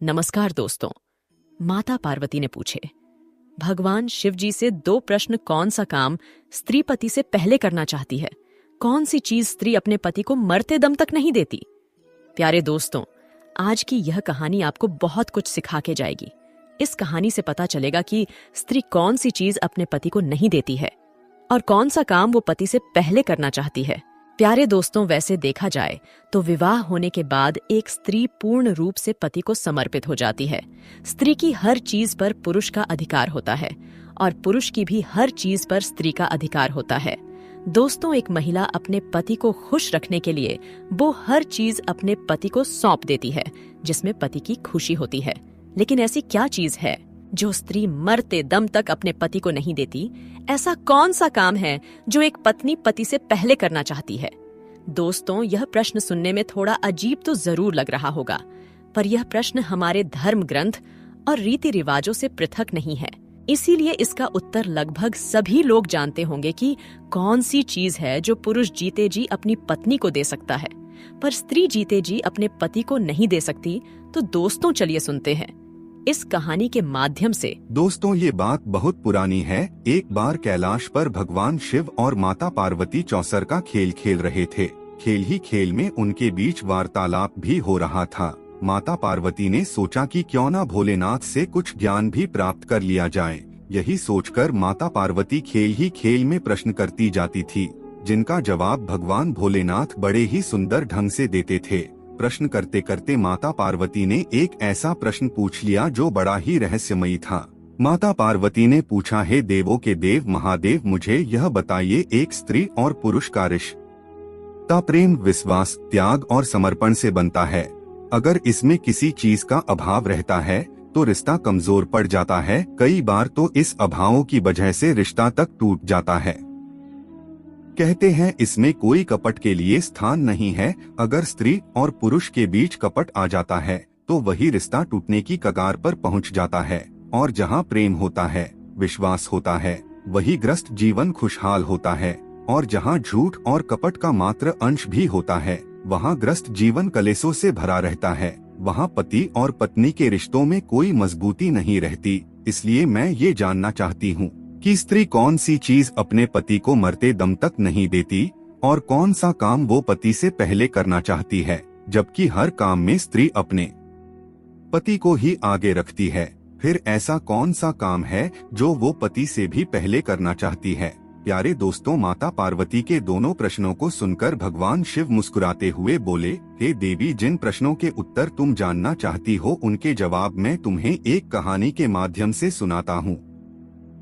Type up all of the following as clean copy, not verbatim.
नमस्कार दोस्तों। माता पार्वती ने पूछे, भगवान शिव जी से 2 प्रश्न। कौन सा काम स्त्री पति से पहले करना चाहती है? कौन सी चीज स्त्री अपने पति को मरते दम तक नहीं देती? प्यारे दोस्तों, आज की यह कहानी आपको बहुत कुछ सिखा के जाएगी। इस कहानी से पता चलेगा कि स्त्री कौन सी चीज अपने पति को नहीं देती है और कौन सा काम वो पति से पहले करना चाहती है। प्यारे दोस्तों, वैसे देखा जाए तो विवाह होने के बाद एक स्त्री पूर्ण रूप से पति को समर्पित हो जाती है। स्त्री की हर चीज पर पुरुष का अधिकार होता है और पुरुष की भी हर चीज पर स्त्री का अधिकार होता है। दोस्तों, एक महिला अपने पति को खुश रखने के लिए वो हर चीज अपने पति को सौंप देती है जिसमें पति की खुशी होती है। लेकिन ऐसी क्या चीज है जो स्त्री मरते दम तक अपने पति को नहीं देती? ऐसा कौन सा काम है जो एक पत्नी पति से पहले करना चाहती है? दोस्तों, यह प्रश्न सुनने में थोड़ा अजीब तो जरूर लग रहा होगा, पर यह प्रश्न हमारे धर्म ग्रंथ और रीति रिवाजों से पृथक नहीं है। इसीलिए इसका उत्तर लगभग सभी लोग जानते होंगे कि कौन सी चीज है जो पुरुष जीते जी अपनी पत्नी को दे सकता है, पर स्त्री जीते जी अपने पति को नहीं दे सकती। तो दोस्तों, चलिए सुनते हैं इस कहानी के माध्यम से। दोस्तों, ये बात बहुत पुरानी है। एक बार कैलाश पर भगवान शिव और माता पार्वती चौसर का खेल खेल रहे थे। खेल ही खेल में उनके बीच वार्तालाप भी हो रहा था। माता पार्वती ने सोचा कि क्यों न भोलेनाथ से कुछ ज्ञान भी प्राप्त कर लिया जाए। यही सोचकर माता पार्वती खेल ही खेल में प्रश्न करती जाती थी, जिनका जवाब भगवान भोलेनाथ बड़े ही सुंदर ढंग से देते थे। प्रश्न करते करते माता पार्वती ने एक ऐसा प्रश्न पूछ लिया जो बड़ा ही रहस्यमयी था। माता पार्वती ने पूछा, हे देवों के देव महादेव, मुझे यह बताइए, एक स्त्री और पुरुष का रिश्ता प्रेम, विश्वास, त्याग और समर्पण से बनता है। अगर इसमें किसी चीज का अभाव रहता है तो रिश्ता कमजोर पड़ जाता है। कई बार तो इस अभावों की वजह से रिश्ता तक टूट जाता है। कहते हैं इसमें कोई कपट के लिए स्थान नहीं है। अगर स्त्री और पुरुष के बीच कपट आ जाता है तो वही रिश्ता टूटने की कगार पर पहुंच जाता है। और जहां प्रेम होता है, विश्वास होता है, वही ग्रस्त जीवन खुशहाल होता है। और जहां झूठ और कपट का मात्र अंश भी होता है, वहां ग्रस्त जीवन कलेशों से भरा रहता है। वहां पति और पत्नी के रिश्तों में कोई मजबूती नहीं रहती। इसलिए मैं ये जानना चाहती हूँ कि स्त्री कौन सी चीज अपने पति को मरते दम तक नहीं देती और कौन सा काम वो पति से पहले करना चाहती है, जबकि हर काम में स्त्री अपने पति को ही आगे रखती है। फिर ऐसा कौन सा काम है जो वो पति से भी पहले करना चाहती है? प्यारे दोस्तों, माता पार्वती के दोनों प्रश्नों को सुनकर भगवान शिव मुस्कुराते हुए बोले, हे देवी, जिन प्रश्नों के उत्तर तुम जानना चाहती हो उनके जवाब मैं तुम्हें एक कहानी के माध्यम से सुनाता हूँ।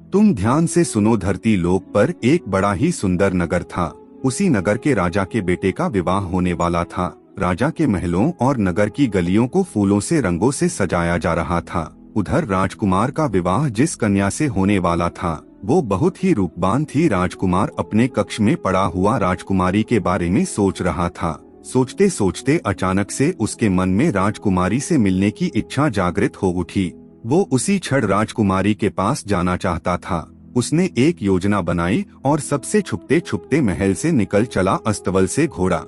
तुम ध्यान से सुनो। धरती लोक पर एक बड़ा ही सुंदर नगर था। उसी नगर के राजा के बेटे का विवाह होने वाला था। राजा के महलों और नगर की गलियों को फूलों से, रंगों से सजाया जा रहा था। उधर राजकुमार का विवाह जिस कन्या से होने वाला था वो बहुत ही रूपवान थी। राजकुमार अपने कक्ष में पड़ा हुआ राजकुमारी के बारे में सोच रहा था। सोचते सोचते अचानक से उसके मन में राजकुमारी से मिलने की इच्छा जागृत हो उठी। वो उसी क्षण राजकुमारी के पास जाना चाहता था। उसने एक योजना बनाई और सबसे छुपते छुपते महल से निकल चला। अस्तबल से घोड़ा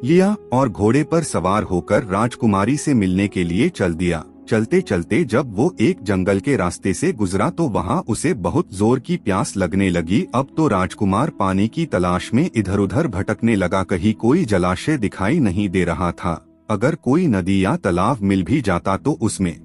लिया और घोड़े पर सवार होकर राजकुमारी से मिलने के लिए चल दिया। चलते चलते जब वो एक जंगल के रास्ते से गुजरा तो वहाँ उसे बहुत जोर की प्यास लगने लगी। अब तो राजकुमार पानी की तलाश में इधर उधर भटकने लगा। कहीं कोई जलाशय दिखाई नहीं दे रहा था। अगर कोई नदी या तालाब मिल भी जाता तो उसमें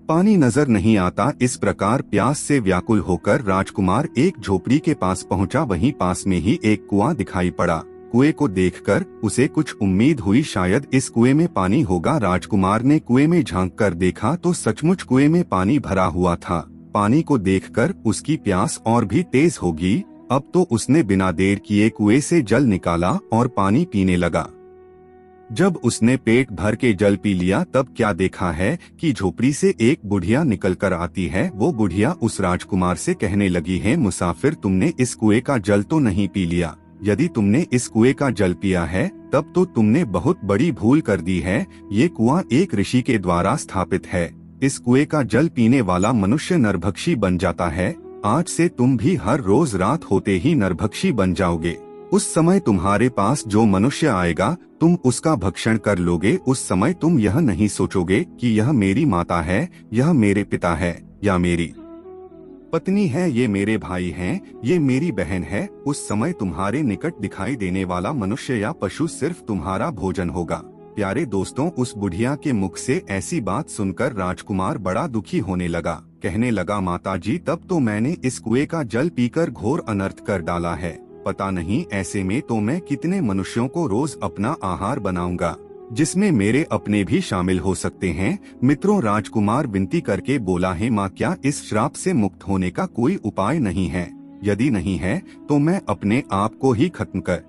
पानी नजर नहीं आता। इस प्रकार प्यास से व्याकुल होकर राजकुमार एक झोपड़ी के पास पहुंचा। वहीं पास में ही एक कुआं दिखाई पड़ा। कुएं को देखकर उसे कुछ उम्मीद हुई, शायद इस कुएं में पानी होगा। राजकुमार ने कुएं में झांककर देखा तो सचमुच कुएं में पानी भरा हुआ था। पानी को देखकर उसकी प्यास और भी तेज होगी। अब तो उसने बिना देर किए कुएं से जल निकाला और पानी पीने लगा। जब उसने पेट भर के जल पी लिया तब क्या देखा है कि झोपड़ी से एक बुढ़िया निकल कर आती है। वो बुढ़िया उस राजकुमार से कहने लगी है, मुसाफिर, तुमने इस कुएं का जल तो नहीं पी लिया? यदि तुमने इस कुएं का जल पिया है तब तो तुमने बहुत बड़ी भूल कर दी है। ये कुआं एक ऋषि के द्वारा स्थापित है। इस कुएं का जल पीने वाला मनुष्य नरभक्षी बन जाता है। आज से तुम भी हर रोज रात होते ही नरभक्षी बन जाओगे। उस समय तुम्हारे पास जो मनुष्य आएगा तुम उसका भक्षण कर लोगे। उस समय तुम यह नहीं सोचोगे कि यह मेरी माता है, यह मेरे पिता है, या मेरी पत्नी है, ये मेरे भाई हैं, ये मेरी बहन है। उस समय तुम्हारे निकट दिखाई देने वाला मनुष्य या पशु सिर्फ तुम्हारा भोजन होगा। प्यारे दोस्तों, उस बुढ़िया के मुख से ऐसी बात सुनकर राजकुमार बड़ा दुखी होने लगा। कहने लगा, माता जी, तब तो मैंने इस कुएं का जल पीकर घोर अनर्थ कर डाला है। पता नहीं ऐसे में तो मैं कितने मनुष्यों को रोज अपना आहार बनाऊंगा, जिसमें मेरे अपने भी शामिल हो सकते हैं। मित्रों, राजकुमार विनती करके बोला, है माँ, क्या इस श्राप से मुक्त होने का कोई उपाय नहीं है? यदि नहीं है तो मैं अपने आप को ही खत्म कर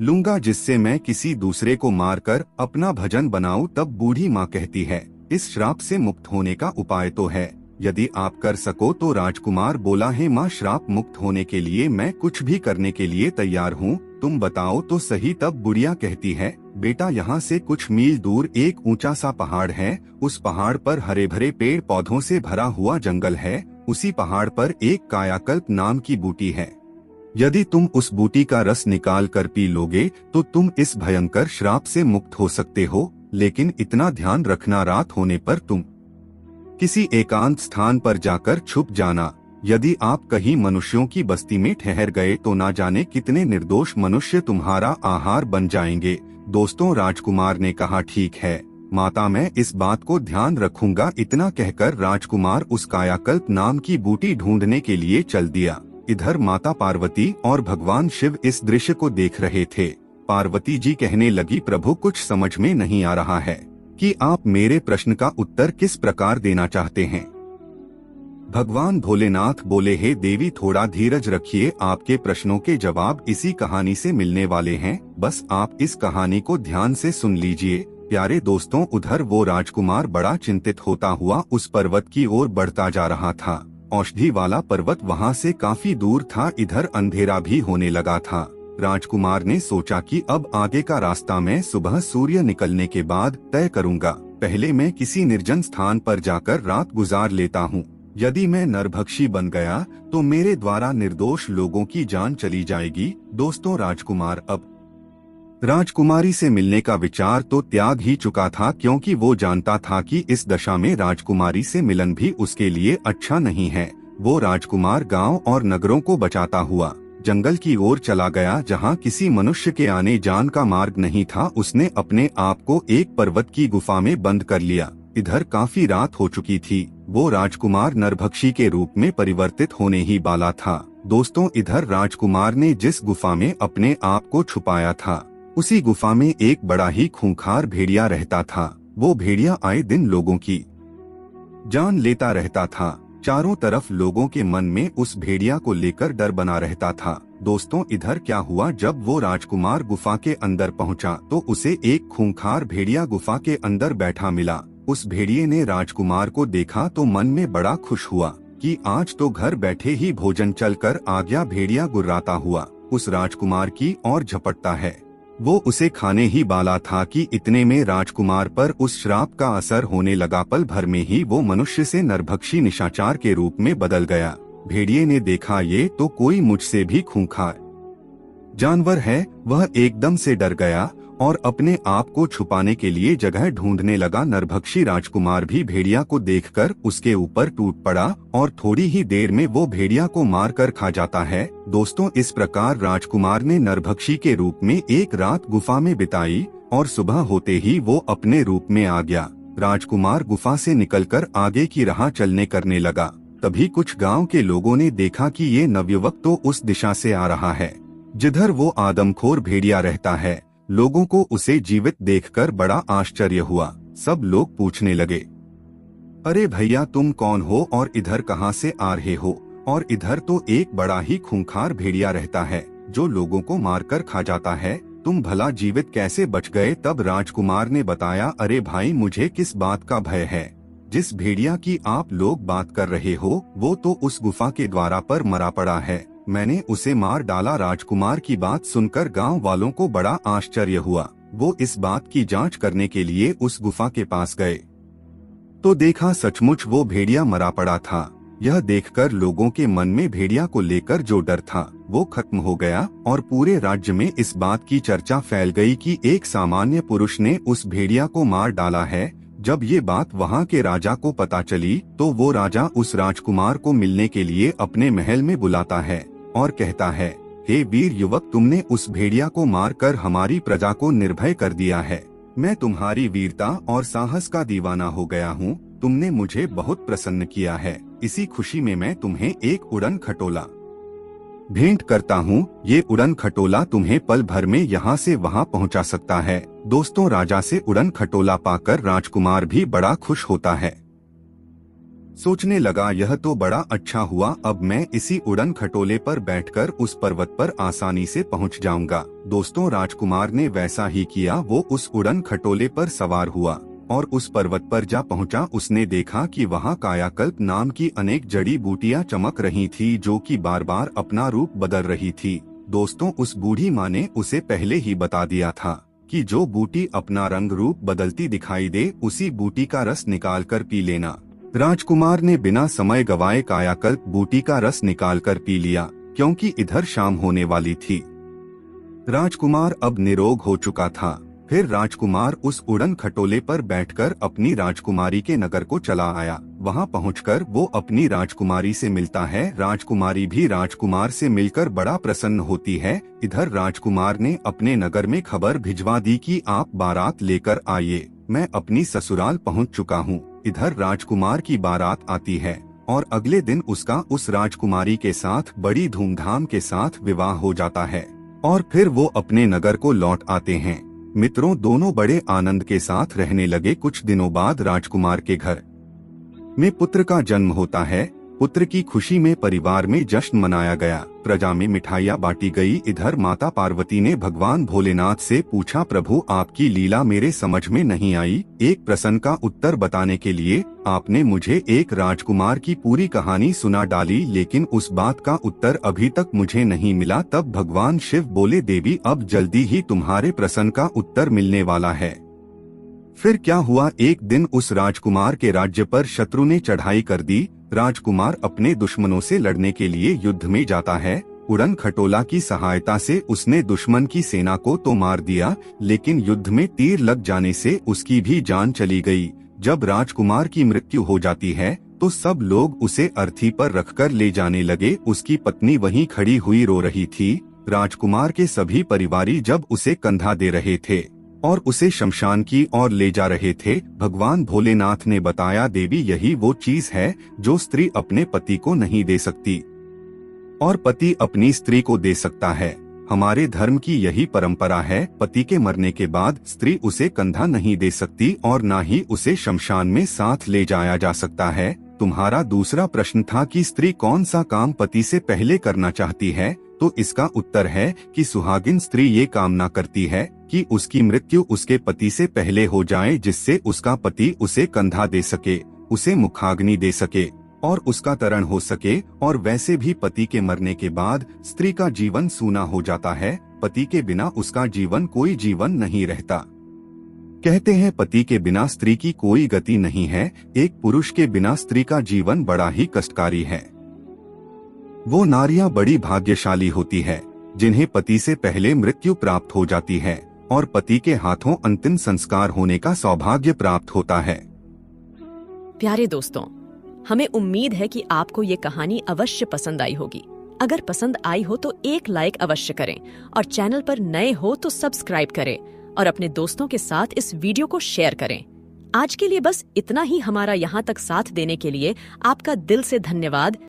लूंगा, जिससे मैं किसी दूसरे को मारकर अपना भजन बनाऊं। तब बूढ़ी माँ कहती है, इस श्राप से मुक्त होने का उपाय तो है, यदि आप कर सको तो। राजकुमार बोला, है माँ, श्राप मुक्त होने के लिए मैं कुछ भी करने के लिए तैयार हूँ, तुम बताओ तो सही। तब बुढ़िया कहती है, बेटा, यहाँ से कुछ मील दूर एक ऊंचा सा पहाड़ है। उस पहाड़ पर हरे भरे पेड़ पौधों से भरा हुआ जंगल है। उसी पहाड़ पर एक कायाकल्प नाम की बूटी है। यदि तुम उस बूटी का रस निकाल कर पी लोगे तो तुम इस भयंकर श्राप से मुक्त हो सकते हो। लेकिन इतना ध्यान रखना, रात होने पर तुम किसी एकांत स्थान पर जाकर छुप जाना। यदि आप कहीं मनुष्यों की बस्ती में ठहर गए तो ना जाने कितने निर्दोष मनुष्य तुम्हारा आहार बन जाएंगे। दोस्तों, राजकुमार ने कहा, ठीक है माता, मैं इस बात को ध्यान रखूंगा। इतना कहकर राजकुमार उस कायाकल्प नाम की बूटी ढूंढने के लिए चल दिया। इधर माता पार्वती और भगवान शिव इस दृश्य को देख रहे थे। पार्वती जी कहने लगी, प्रभु, कुछ समझ में नहीं आ रहा है कि आप मेरे प्रश्न का उत्तर किस प्रकार देना चाहते हैं। भगवान भोलेनाथ बोले, हे देवी, थोड़ा धीरज रखिए, आपके प्रश्नों के जवाब इसी कहानी से मिलने वाले हैं। बस आप इस कहानी को ध्यान से सुन लीजिए। प्यारे दोस्तों, उधर वो राजकुमार बड़ा चिंतित होता हुआ उस पर्वत की ओर बढ़ता जा रहा था। औषधि वाला पर्वत वहाँ से काफी दूर था। इधर अंधेरा भी होने लगा था। राजकुमार ने सोचा कि अब आगे का रास्ता मैं सुबह सूर्य निकलने के बाद तय करूंगा। पहले मैं किसी निर्जन स्थान पर जाकर रात गुजार लेता हूँ। यदि मैं नरभक्षी बन गया तो मेरे द्वारा निर्दोष लोगों की जान चली जाएगी। दोस्तों, राजकुमार अब राजकुमारी से मिलने का विचार तो त्याग ही चुका था, क्योंकि वो जानता था कि इस दशा में राजकुमारी से मिलन भी उसके लिए अच्छा नहीं है। वो राजकुमार गांव और नगरों को बचाता हुआ जंगल की ओर चला गया, जहां किसी मनुष्य के आने जान का मार्ग नहीं था। उसने अपने आप को एक पर्वत की गुफा में बंद कर लिया। इधर काफी रात हो चुकी थी। वो राजकुमार नरभक्षी के रूप में परिवर्तित होने ही वाला था। दोस्तों, इधर राजकुमार ने जिस गुफा में अपने आप को छुपाया था, उसी गुफा में एक बड़ा ही खूंखार भेड़िया रहता था। वो भेड़िया आए दिन लोगों की जान लेता रहता था। चारों तरफ लोगों के मन में उस भेड़िया को लेकर डर बना रहता था। दोस्तों, इधर क्या हुआ, जब वो राजकुमार गुफा के अंदर पहुंचा तो उसे एक खूंखार भेड़िया गुफा के अंदर बैठा मिला। उस भेड़िए ने राजकुमार को देखा तो मन में बड़ा खुश हुआ कि आज तो घर बैठे ही भोजन चलकर आ गया। भेड़िया गुर्राता हुआ उस राजकुमार की ओर झपटता है। वो उसे खाने ही वाला था कि इतने में राजकुमार पर उस श्राप का असर होने लगा। पल भर में ही वो मनुष्य से नरभक्षी निशाचर के रूप में बदल गया। भेड़िए ने देखा, ये तो कोई मुझसे भी खूंखार जानवर है। वह एकदम से डर गया और अपने आप को छुपाने के लिए जगह ढूंढने लगा। नरभक्षी राजकुमार भी भेड़िया को देखकर उसके ऊपर टूट पड़ा और थोड़ी ही देर में वो भेड़िया को मार कर खा जाता है। दोस्तों, इस प्रकार राजकुमार ने नरभक्षी के रूप में एक रात गुफा में बिताई और सुबह होते ही वो अपने रूप में आ गया। राजकुमार गुफा से निकलकर आगे की राह चलने करने लगा। तभी कुछ गांव के लोगों ने देखा कि ये नवयुवक तो उस दिशा से आ रहा है जिधर वो आदमखोर भेड़िया रहता है। लोगों को उसे जीवित देखकर बड़ा आश्चर्य हुआ। सब लोग पूछने लगे, अरे भैया, तुम कौन हो और इधर कहां से आ रहे हो? और इधर तो एक बड़ा ही खूंखार भेड़िया रहता है जो लोगों को मारकर खा जाता है। तुम भला जीवित कैसे बच गए? तब राजकुमार ने बताया, अरे भाई, मुझे किस बात का भय है? जिस भेड़िया की आप लोग बात कर रहे हो वो तो उस गुफा के द्वार पर मरा पड़ा है। मैंने उसे मार डाला। राजकुमार की बात सुनकर गांव वालों को बड़ा आश्चर्य हुआ। वो इस बात की जांच करने के लिए उस गुफा के पास गए तो देखा सचमुच वो भेड़िया मरा पड़ा था। यह देखकर लोगों के मन में भेड़िया को लेकर जो डर था वो खत्म हो गया और पूरे राज्य में इस बात की चर्चा फैल गई कि एक सामान्य पुरुष ने उस भेड़िया को मार डाला है। जब ये बात वहाँ के राजा को पता चली तो वो राजा उस राजकुमार को मिलने के लिए अपने महल में बुलाता है और कहता है, हे वीर युवक, तुमने उस भेड़िया को मारकर हमारी प्रजा को निर्भय कर दिया है। मैं तुम्हारी वीरता और साहस का दीवाना हो गया हूँ। तुमने मुझे बहुत प्रसन्न किया है। इसी खुशी में मैं तुम्हें एक उड़न खटोला भेंट करता हूँ। ये उड़न खटोला तुम्हें पल भर में यहाँ से वहाँ पहुँचा सकता है। दोस्तों, राजा से उड़न खटोला पाकर राजकुमार भी बड़ा खुश होता है। सोचने लगा, यह तो बड़ा अच्छा हुआ, अब मैं इसी उड़न खटोले पर बैठकर उस पर्वत पर आसानी से पहुंच जाऊंगा। दोस्तों, राजकुमार ने वैसा ही किया। वो उस उड़न खटोले पर सवार हुआ और उस पर्वत पर जा पहुंचा। उसने देखा कि वहां कायाकल्प नाम की अनेक जड़ी बूटियां चमक रही थी, जो कि बार बार अपना रूप बदल रही थी। दोस्तों, उस बूढ़ी माँ ने उसे पहले ही बता दिया था कि जो बूटी अपना रंग रूप बदलती दिखाई दे, उसी बूटी का रस निकाल कर पी लेना। राजकुमार ने बिना समय गवाए कायाकल्प बूटी का रस निकालकर पी लिया, क्योंकि इधर शाम होने वाली थी। राजकुमार अब निरोग हो चुका था। फिर राजकुमार उस उड़न खटोले पर बैठकर अपनी राजकुमारी के नगर को चला आया। वहां पहुंचकर वो अपनी राजकुमारी से मिलता है। राजकुमारी भी राजकुमार से मिलकर बड़ा प्रसन्न होती है। इधर राजकुमार ने अपने नगर में खबर भिजवा दी कि आप बारात लेकर आइए, मैं अपनी ससुराल पहुंच चुका हूं। इधर राजकुमार की बारात आती है और अगले दिन उसका उस राजकुमारी के साथ बड़ी धूमधाम के साथ विवाह हो जाता है और फिर वो अपने नगर को लौट आते हैं। मित्रों, दोनों बड़े आनंद के साथ रहने लगे। कुछ दिनों बाद राजकुमार के घर में पुत्र का जन्म होता है। पुत्र की खुशी में परिवार में जश्न मनाया गया, प्रजा में मिठाइयाँ बांटी गई। इधर माता पार्वती ने भगवान भोलेनाथ से पूछा, प्रभु, आपकी लीला मेरे समझ में नहीं आई। एक प्रश्न का उत्तर बताने के लिए आपने मुझे एक राजकुमार की पूरी कहानी सुना डाली, लेकिन उस बात का उत्तर अभी तक मुझे नहीं मिला। तब भगवान शिव बोले, देवी, अब जल्दी ही तुम्हारे प्रश्न का उत्तर मिलने वाला है। फिर क्या हुआ, एक दिन उस राजकुमार के राज्य पर शत्रु ने चढ़ाई कर दी। राजकुमार अपने दुश्मनों से लड़ने के लिए युद्ध में जाता है। उड़न खटोला की सहायता से उसने दुश्मन की सेना को तो मार दिया, लेकिन युद्ध में तीर लग जाने से उसकी भी जान चली गई। जब राजकुमार की मृत्यु हो जाती है तो सब लोग उसे अर्थी पर रखकर ले जाने लगे। उसकी पत्नी वहीं खड़ी हुई रो रही थी। राजकुमार के सभी परिवारी जब उसे कंधा दे रहे थे और उसे शमशान की ओर ले जा रहे थे, भगवान भोलेनाथ ने बताया, देवी, यही वो चीज है जो स्त्री अपने पति को नहीं दे सकती और पति अपनी स्त्री को दे सकता है। हमारे धर्म की यही परंपरा है। पति के मरने के बाद स्त्री उसे कंधा नहीं दे सकती और न ही उसे शमशान में साथ ले जाया जा सकता है। तुम्हारा दूसरा प्रश्न था कि स्त्री कौन सा काम पति से पहले करना चाहती है, तो इसका उत्तर है कि सुहागिन स्त्री ये कामना करती है कि उसकी मृत्यु उसके पति से पहले हो जाए, जिससे उसका पति उसे कंधा दे सके, उसे मुखाग्नि दे सके और उसका तरण हो सके। और वैसे भी पति के मरने के बाद स्त्री का जीवन सूना हो जाता है। पति के बिना उसका जीवन कोई जीवन नहीं रहता। कहते हैं, पति के बिना स्त्री की कोई गति नहीं है। एक पुरुष के बिना स्त्री का जीवन बड़ा ही कष्टकारी है। वो नारियां बड़ी भाग्यशाली होती है जिन्हें पति से पहले मृत्यु प्राप्त हो जाती है और पति के हाथों अंतिम संस्कार होने का सौभाग्य प्राप्त होता है। प्यारे दोस्तों, हमें उम्मीद है कि आपको ये कहानी अवश्य पसंद आई होगी। अगर पसंद आई हो तो एक लाइक अवश्य करें और चैनल पर नए हो तो सब्सक्राइब करें और अपने दोस्तों के साथ इस वीडियो को शेयर करें। आज के लिए बस इतना ही। हमारा यहाँ तक साथ देने के लिए आपका दिल से धन्यवाद।